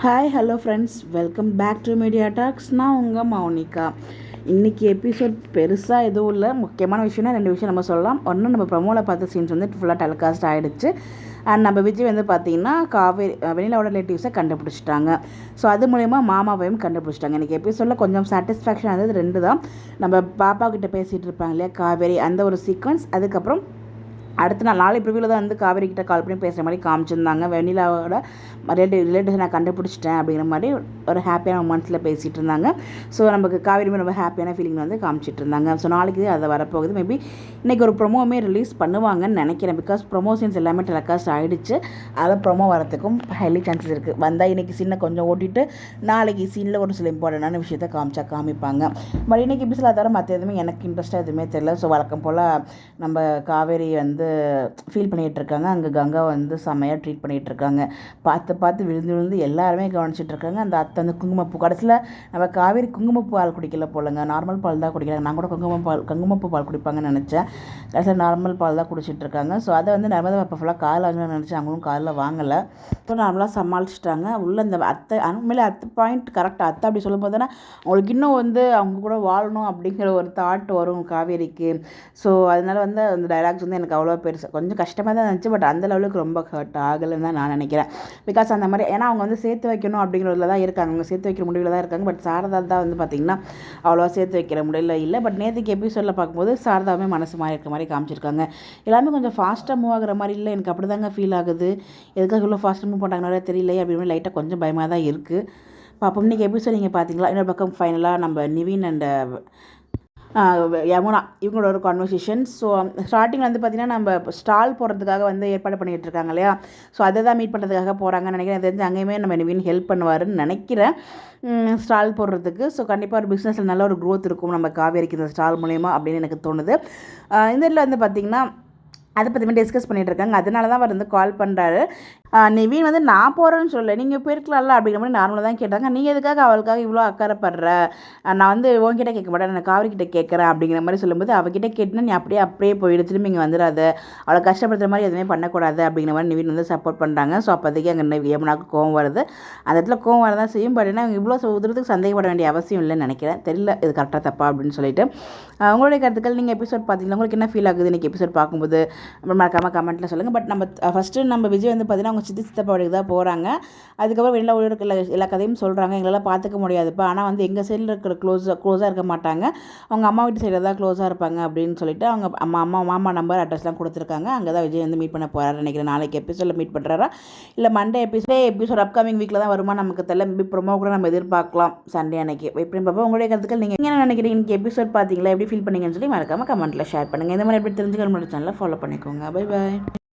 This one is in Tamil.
Hi hello friends, welcome back to media talks. நான் உங்கள் மௌனிகா. இன்றைக்கி எபிசோட் பெருசாக எதுவும் இல்லை. முக்கியமான விஷயம்னா 2 விஷயம் நம்ம சொல்லலாம். ஒன்று, நம்ம ப்ரமோவில் பார்த்த சீன்ஸ் வந்து ஃபுல்லாக டெலிகாஸ்ட் ஆகிடுச்சு. அண்ட் நம்ம விஜய் வந்து பார்த்திங்கன்னா வெண்ணிலாவோட ரிலேட்டிவ்ஸை கண்டுபிடிச்சிட்டாங்க. ஸோ அது மூலயமா மாமாவையும் கண்டுபிடிச்சிட்டாங்க. இன்றைக்கி எபிசோடில் கொஞ்சம் சாட்டிஸ்ஃபேக்ஷன் ஆனது 2 தான். நம்ம பாப்பா கிட்டே பேசிகிட்டு இருப்பாங்க இல்லையா காவேரி, அந்த ஒரு சீக்வன்ஸ். அதுக்கப்புறம் அடுத்த நாள் ப்ரிவியூவில் தான் வந்து காவேரி கிட்ட கால் பண்ணி பேசுகிற மாதிரி காமிச்சிருந்தாங்க. வெண்ணிலாவோட ரிலேட்டிவ்ஸ் நான் கண்டுபிடிச்சிட்டேன் அப்படிங்கிற மாதிரி ஒரு ஹாப்பியான மொமெண்ட்ஸில் பேசிகிட்டு இருந்தாங்க. ஸோ நமக்கு காவேரியுமே ரொம்ப ஹாப்பியான ஃபீலிங் வந்து காமிச்சிட்டு இருந்தாங்க. ஸோ நாளைக்கு அதை வரப்போகுது. மேபி இன்றைக்கி ஒரு ப்ரொமோவுமே ரிலீஸ் பண்ணுவாங்கன்னு நினைக்கிறேன். பிகாஸ் ப்ரொமோஷன்ஸ் எல்லாமே டெலிகாஸ்ட் ஆகிடுச்சு. அதில் ப்ரொமோ வரத்துக்கும் ஹைலி சான்சஸ் இருக்குது. வந்தால் இன்றைக்கி சீனை கொஞ்சம் ஓட்டிட்டு நாளைக்கு சீனில் ஒரு சில இம்பார்ட்டண்டான விஷயத்தை காமிப்பாங்க. பட் இன்றைக்கி எபிசோட் தவிர மற்ற எதுவுமே எனக்கு இன்ட்ரெஸ்ட்டாக எதுவுமே தெரியல. ஸோ வழக்கம் போல் நம்ம காவேரி வந்து ஃபீல் பண்ணிகிட்ருக்காங்க. அங்கே கங்கா வந்து செம்மையாக ட்ரீட் பண்ணிகிட்ருக்காங்க. பார்த்து விழுந்து எல்லாருமே கவனிச்சிட்ருக்காங்க. அந்த அந்த குங்குமப்பூ கடைசியில் நம்ம காவேரி குங்குமப்பூ பால் குடிக்கல போலங்க, நார்மல் பால் தான் குடிக்கிறாங்க. நான் கூட குங்குமப்பூ பால் குடிப்பாங்கன்னு நினச்சேன். கடைசியில் நார்மல் பால் தான் குடிச்சிட்ருக்காங்க. ஸோ அதை வந்து நர்மதா அப்போ ஃபுல்லாக கால் வாங்கணும்னு நினச்சி அவங்களும் காலில் வாங்கலை. ஸோ நார்மலாக சமாளிச்சிட்டாங்க. உள்ள இந்த அத்தை உண்மையிலே அத்தை பாயிண்ட் கரெக்டாக. அத்தை அப்படி சொல்லும்போது தானே அவங்களுக்கு இன்னும் வந்து அவங்க கூட வாழணும் அப்படிங்கிற ஒரு தாட் வரும் காவேரிக்கு. ஸோ அதனால் வந்து அந்த டைலாக்ஸ் வந்து எனக்கு அவ்வளோ பெருசு கொஞ்சம் கஷ்டமாக தான் இருந்துச்சு. பட் அந்த லெவலுக்கு ரொம்ப ஹர்ட் ஆகலைன்னு தான் நான் நினைக்கிறேன். பிகாஸ் அந்த மாதிரி ஏன்னா அவங்க வந்து சேர்த்து வைக்கணும் அப்படிங்கிறதுல தான் இருக்காங்க. அவங்க சேர்த்து வைக்கிற முடிவில் தான் இருக்காங்க. பட் சாரதா தான் வந்து பார்த்திங்கன்னா அவ்வளோவா சேர்த்து வைக்கிற முடியல இல்லை. பட் நேற்றுக்கு எபிசோடில் பார்க்கும்போது சாரதாவுமே மனசு மாதிரி இருக்கிற மாதிரி காமிச்சிருக்காங்க. எல்லாமே கொஞ்சம் ஃபாஸ்ட்டாக மூவ் ஆகிற மாதிரி இல்லை. எனக்கு அப்படி தாங்க ஃபீல் ஆகுது. எதுக்காக இவ்வளோ ஃபாஸ்ட்டாக மூவ் பண்ணுறாங்கனால தெரியல அப்படின்னு லைட்டாக கொஞ்சம் பயமாக தான் இருக்குது. பார்ப்போம். இன்றைக்கி எபிசோட் நீங்கள் பார்த்தீங்களா? இன்னொரு பக்கம் ஃபைனலாக நம்ம நிவின் அண்ட் யமுனா இவங்களோட ஒரு கான்வர்சேஷன். ஸோ ஸ்டார்டிங்கில் வந்து பார்த்திங்கன்னா நம்ம ஸ்டால் போடுறதுக்காக வந்து ஏற்பாடு பண்ணிகிட்டு இருக்காங்க இல்லையா? ஸோ அதை தான் மீட் பண்ணுறதுக்காக போகிறாங்கன்னு நினைக்கிறேன். தெரிஞ்சு அங்கேயுமே நம்ம நிவின் ஹெல்ப் பண்ணுவாருன்னு நினைக்கிறேன் ஸ்டால் போடுறதுக்கு. ஸோ கண்டிப்பாக ஒரு பிஸ்னஸில் நல்ல ஒரு க்ரோத் இருக்கும் நம்ம காவேரிக்கு இந்த ஸ்டால் மூலயமா அப்படின்னு எனக்கு தோணுது. இந்த இதில் வந்து பார்த்திங்கன்னா அதை பற்றி டிஸ்கஸ் பண்ணிகிட்டு இருக்காங்க. அதனால தான் அவர் வந்து கால் பண்ணுறாரு. நிவின் வந்து நான் போகிறேன்னு சொல்ல, நீங்கள் போயிருக்கலாம்ல அப்படிங்கிற மாதிரி நார்மலாக தான் கேட்டாங்க. நீ எதுக்காக அவளுக்காக இவ்வளோ அக்கறைப்படுற? நான் வந்து உங்ககிட்ட கேட்க மாட்டேன், நான் காவிரிக்கிட்ட கேட்குறேன் அப்படிங்கிற மாதிரி சொல்லும்போது, அவகிட்ட கேட்டுனா நீ அப்படியே போயிடு, திரும்பி இங்கே வந்துடாத, அவளை கஷ்டப்படுத்துகிற மாதிரி எதுவுமே பண்ணக்கூடாது அப்படிங்கிற மாதிரி நிவின் வந்து சப்போர்ட் பண்ணுறாங்க. ஸோ அப்போதைக்கு அங்கே யமுனாவுக்கு கோவம் வருது. அந்த இடத்துல கோவம் வரதான் செய்யும். பட் ஏன்னா இவ்வளோ உதறதுக்கு சந்தேகப்பட வேண்டிய அவசியம் இல்லைன்னு நினைக்கிறேன். தெரியல இது கரெக்டாக தப்பா அப்படின்னு சொல்லிட்டு. உங்களுடைய கருத்துக்கள் நீங்கள் எபிசோட் பார்த்தீங்கன்னா உங்களுக்கு என்ன ஃபீல் ஆகுது இன்றைக்கி எபிசோட் பார்க்கும்போது அப்புறம் மறக்காமல் கமெண்ட்டில் சொல்லுங்கள். பட் நம்ம ஃபஸ்ட்டு நம்ம விஜய் வந்து பார்த்திங்கன்னா சித்தி சித்தப்பா வீட்டுக்கு தான் போகிறாங்க. அதுக்கப்புறம் வெளியில் இருக்கிற எல்லா கதையும் சொல்கிறாங்க. எங்களால் பார்த்துக்க முடியாதுப்பா, ஆனால் வந்து எங்கள் சைடில் இருக்கிற க்ளோஸாக இருக்க மாட்டாங்க, அவங்க அம்மா வீட்டு சைடில் தான் க்ளோஸாக இருப்பாங்க அப்படின்னு சொல்லிட்டு அவங்க மாமா நம்பர் அட்ரஸ்லாம் கொடுத்துருக்காங்க. அங்கே தான் விஜய் வந்து மீட் பண்ண போகிறாரு நினைக்கிறேன். நாளைக்கு எபிசோடில் மீட் பண்ணுறாரா இல்லை மண்டே எபிசோட் அப்கமிங் வீக்கில் தான் வருமா நமக்கு தெரியல. மேபி ப்ரோமோ கூட நம்ம எதிர்பார்க்கலாம் சண்டே அன்னைக்கு. எப்படின்னு பார்ப்போம். உங்களுடைய கருத்துக்கள் நீங்கள் என்ன நினைக்கிறீங்க? இன்றைக்கி எபிசோட் பார்த்தீங்களா, எப்படி ஃபீல் பண்ணீங்கன்னு சொல்லி மறக்காமல் கமெண்ட்டில் ஷேர் பண்ணுங்கள். இந்த மாதிரி எப்படி தெரிஞ்சுக்க நம்ம சேனலில் ஃபாலோ பண்ணிக்கோங்க. Bye bye.